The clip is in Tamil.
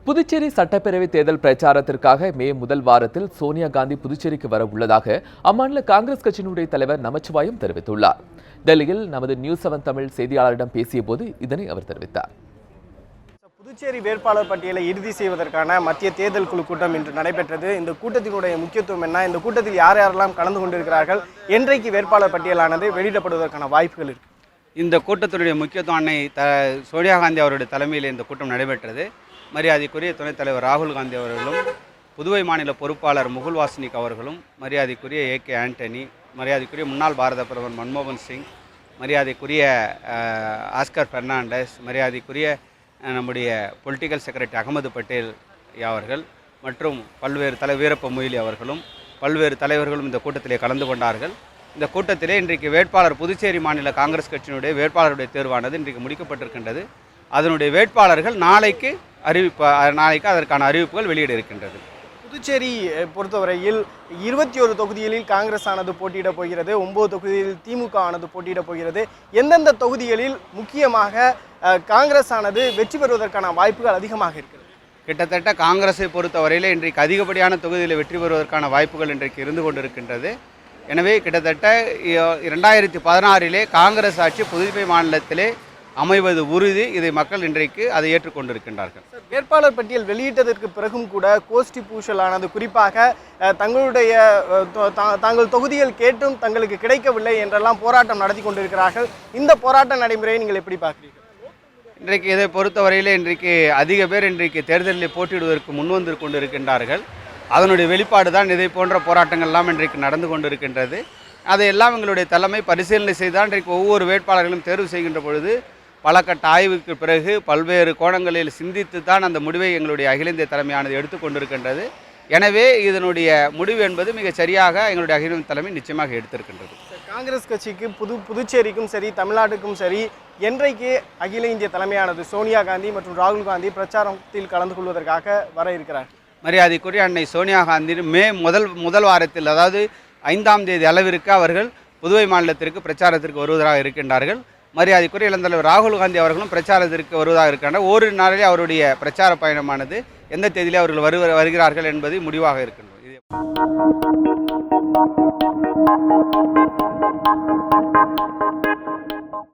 புதுச்சேரி சட்டப்பேரவை தேர்தல் பிரச்சாரத்திற்காக மே முதல் வாரத்தில் சோனியா காந்தி புதுச்சேரிக்கு வர உள்ளதாக அம்மாநில காங்கிரஸ் கட்சியினுடைய தலைவர் நமச்சிவாயம் தெரிவித்துள்ளார். டெல்லியில் நமது நியூஸ் 7 தமிழ் செய்தியாளரிடம் பேசிய போது இதனை அவர் தெரிவித்தார். புதுச்சேரி வேட்பாளர் பட்டியலை இறுதி செய்வதற்கான மத்திய தேர்தல் குழு கூட்டம் இன்று நடைபெற்றது. இந்த கூட்டத்தினுடைய முக்கியத்துவம் என்ன, இந்த கூட்டத்தில் யார் யாரெல்லாம் கலந்து கொண்டிருக்கிறார்கள், என்றைக்கு வேட்பாளர் பட்டியலானது வெளியிடப்படுவதற்கான வாய்ப்புகள் இருக்கு? இந்த கூட்டத்தினுடைய முக்கியத்துவம் அன்னை சோனியா காந்தி அவருடைய தலைமையில் இந்த கூட்டம் நடைபெற்றது. மரியாதைக்குரிய துணைத் தலைவர் ராகுல் காந்தி அவர்களும், புதுவை மாநில பொறுப்பாளர் முகுல் வாஸ்னிக் அவர்களும், மரியாதைக்குரிய AK ஆண்டனி, மரியாதைக்குரிய முன்னாள் பாரத பிரதமர் மன்மோகன் சிங், மரியாதைக்குரிய ஆஸ்கர் பெர்னாண்டஸ், மரியாதைக்குரிய நம்முடைய பொலிட்டிக்கல் செக்ரட்டரி அகமது பட்டேல் அவர்கள் மற்றும் பல்வேறு வீரப்ப மொய்லி அவர்களும் பல்வேறு தலைவர்களும் இந்த கூட்டத்திலே கலந்து கொண்டார்கள். இந்த கூட்டத்திலே இன்றைக்கு வேட்பாளர் புதுச்சேரி மாநில காங்கிரஸ் கட்சியினுடைய வேட்பாளருடைய தேர்வானது இன்றைக்கு முடிக்கப்பட்டிருக்கின்றது. அதனுடைய வேட்பாளர்கள் நாளைக்கு அதற்கான அறிவிப்புகள் வெளியிட இருக்கின்றது. புதுச்சேரி பொறுத்தவரையில் 21 தொகுதிகளில் காங்கிரஸ் ஆனது போட்டியிடப் போகிறது, 9 தொகுதிகளில் திமுக ஆனது போட்டியிடப் போகிறது. எந்தெந்த தொகுதிகளில் முக்கியமாக காங்கிரஸ் ஆனது வெற்றி பெறுவதற்கான வாய்ப்புகள் அதிகமாக இருக்கிறது? கிட்டத்தட்ட காங்கிரஸை பொறுத்தவரையில் இன்றைக்கு அதிகப்படியான தொகுதியில் வெற்றி பெறுவதற்கான வாய்ப்புகள் இன்றைக்கு இருந்து கொண்டிருக்கின்றது. எனவே கிட்டத்தட்ட 2016 காங்கிரஸ் ஆட்சி புதுவை மாநிலத்திலே அமைவது உறுதி. இதை மக்கள் இன்றைக்கு அதை ஏற்றுக்கொண்டிருக்கின்றார்கள். வேட்பாளர் பட்டியல் வெளியிட்டதற்கு பிறகும் கூட கோஷ்டி பூசலானது, குறிப்பாக தாங்கள் தொகுதிகள் கேட்டும் தங்களுக்கு கிடைக்கவில்லை என்றெல்லாம் போராட்டம் நடத்தி கொண்டிருக்கிறார்கள். இந்த போராட்ட நடைமுறையை நீங்கள் எப்படி பார்க்கிறீர்கள்? இன்றைக்கு இதை பொறுத்தவரையில் இன்றைக்கு அதிக பேர் இன்றைக்கு தேர்தலில் போட்டியிடுவதற்கு முன்வந்து கொண்டிருக்கின்றார்கள். அதனுடைய வெளிப்பாடு தான் இதை போன்ற போராட்டங்கள்லாம் இன்றைக்கு நடந்து கொண்டிருக்கின்றது. அதையெல்லாம் எங்களுடைய தலைமை பரிசீலனை செய்தால் இன்றைக்கு ஒவ்வொரு வேட்பாளர்களும் தேர்வு செய்கின்ற பொழுது பல கட்ட ஆய்வுக்கு பிறகு பல்வேறு கோணங்களில் சிந்தித்து தான் அந்த முடிவை எங்களுடைய அகில இந்திய தலைமையானது எடுத்துக்கொண்டிருக்கின்றது. எனவே இதனுடைய முடிவு என்பது மிக சரியாக எங்களுடைய அகில இந்திய தலைமை நிச்சயமாக எடுத்திருக்கின்றது. காங்கிரஸ் கட்சிக்கு புதுச்சேரிக்கும் சரி தமிழ்நாட்டுக்கும் சரி என்றைக்கு அகில இந்திய தலைமையானது சோனியா காந்தி மற்றும் ராகுல் காந்தி பிரச்சாரத்தில் கலந்து கொள்வதற்காக வர இருக்கிறார்? மரியாதைக்குரிய அன்னை சோனியா காந்தி மே முதல் வாரத்தில், அதாவது 5ஆம் தேதி அளவிற்கு அவர்கள் புதுவை மாநிலத்திற்கு பிரச்சாரத்திற்கு வருவதாக இருக்கின்றார்கள். மரியாதைக்குரிய இளந்தலைவர் ராகுல் காந்தி அவர்களும் பிரச்சாரத்திற்கு வருவதாக இருக்கின்றனர். ஒரு நாளிலே அவருடைய பிரச்சார பயணமானது எந்த தேதியிலே அவர்கள் வருகிறார்கள் என்பது முடிவாக இருக்கின்றது.